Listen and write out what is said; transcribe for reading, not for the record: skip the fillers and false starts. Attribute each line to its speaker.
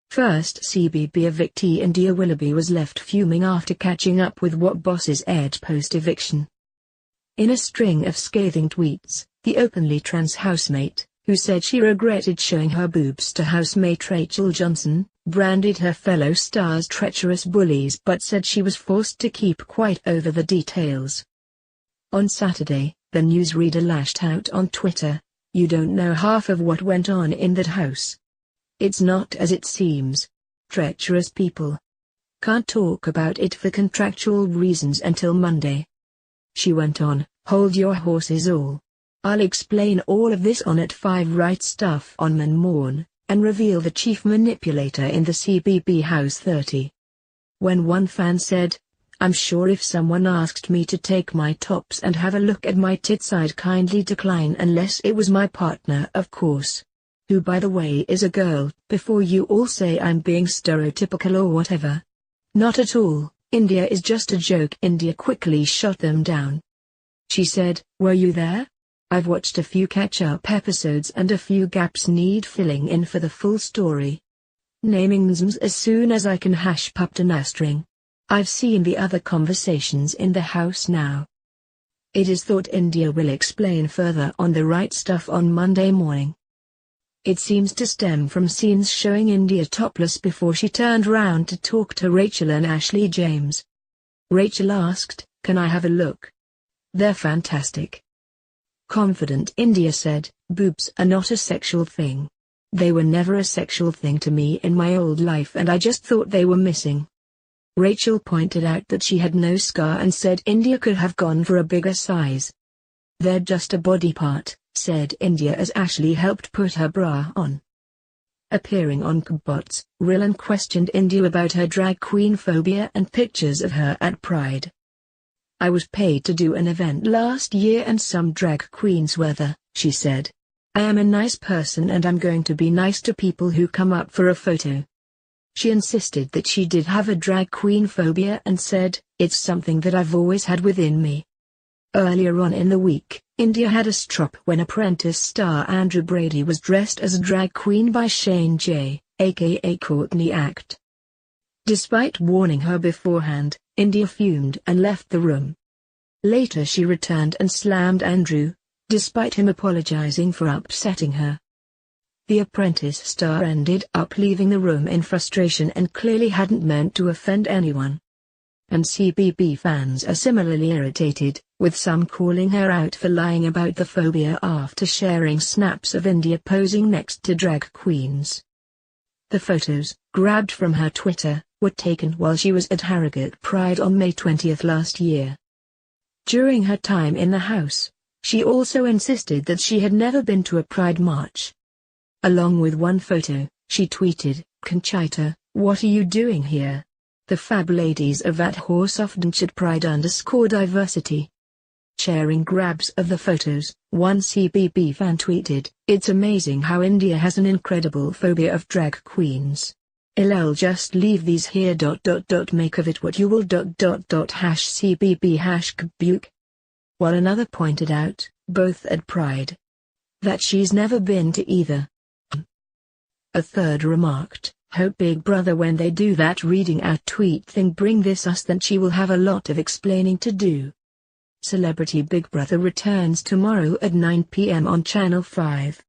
Speaker 1: First CBB evictee India Willoughby was left fuming after catching up with what bosses aired post-eviction. In a string of scathing tweets, the openly trans housemate, who said she regretted showing her boobs to housemate Rachel Johnson, branded her fellow stars treacherous bullies but said she was forced to keep quiet over the details. On Saturday, the newsreader lashed out on Twitter, "You don't know half of what went on in that house. It's not as it seems. Treacherous people. Can't talk about it for contractual reasons until Monday." She went on, "Hold your horses all. I'll explain all of this on at 5 Right Stuff on Mon Morn, and reveal the chief manipulator in the CBB House 30. When one fan said, "I'm sure if someone asked me to take my tops and have a look at my tits I'd kindly decline unless it was my partner of course. Who by the way is a girl, before you all say I'm being stereotypical or whatever. Not at all, India is just a joke." India quickly shut them down. She said, "Were you there? I've watched a few catch-up episodes and a few gaps need filling in for the full story. Naming names as soon as I can #pup. I've seen the other conversations in the house now." It is thought India will explain further on the Right Stuff on Monday morning. It seems to stem from scenes showing India topless before she turned round to talk to Rachel and Ashley James. Rachel asked, "Can I have a look? They're fantastic." Confident India said, "Boobs are not a sexual thing. They were never a sexual thing to me in my old life and I just thought they were missing." Rachel pointed out that she had no scar and said India could have gone for a bigger size. "They're just a body part," said India as Ashley helped put her bra on. Appearing on Kbots, Rillan questioned India about her drag queen phobia and pictures of her at Pride. "I was paid to do an event last year and some drag queens were there," she said. "I am a nice person and I'm going to be nice to people who come up for a photo." She insisted that she did have a drag queen phobia and said, "It's something that I've always had within me." Earlier on in the week, India had a strop when Apprentice star Andrew Brady was dressed as a drag queen by Shane J., aka Courtney Act. Despite warning her beforehand, India fumed and left the room. Later she returned and slammed Andrew, despite him apologizing for upsetting her. The Apprentice star ended up leaving the room in frustration and clearly hadn't meant to offend anyone. And CBB fans are similarly irritated, with some calling her out for lying about the phobia after sharing snaps of India posing next to drag queens. The photos, grabbed from her Twitter, were taken while she was at Harrogate Pride on May 20 last year. During her time in the house, she also insisted that she had never been to a Pride march. Along with one photo, she tweeted, "Conchita, what are you doing here? The fab ladies of at @horseofdenshed Pride_diversity." Sharing grabs of the photos, one CBB fan tweeted, "It's amazing how India has an incredible phobia of drag queens. I'll just leave these here. Make of it what you will. #CBB #Kbuke." While another pointed out, both at Pride, that she's never been to either. A third remarked, "Hope Big Brother when they do that reading out tweet thing bring this us then she will have a lot of explaining to do." Celebrity Big Brother returns tomorrow at 9 p.m. on Channel 5.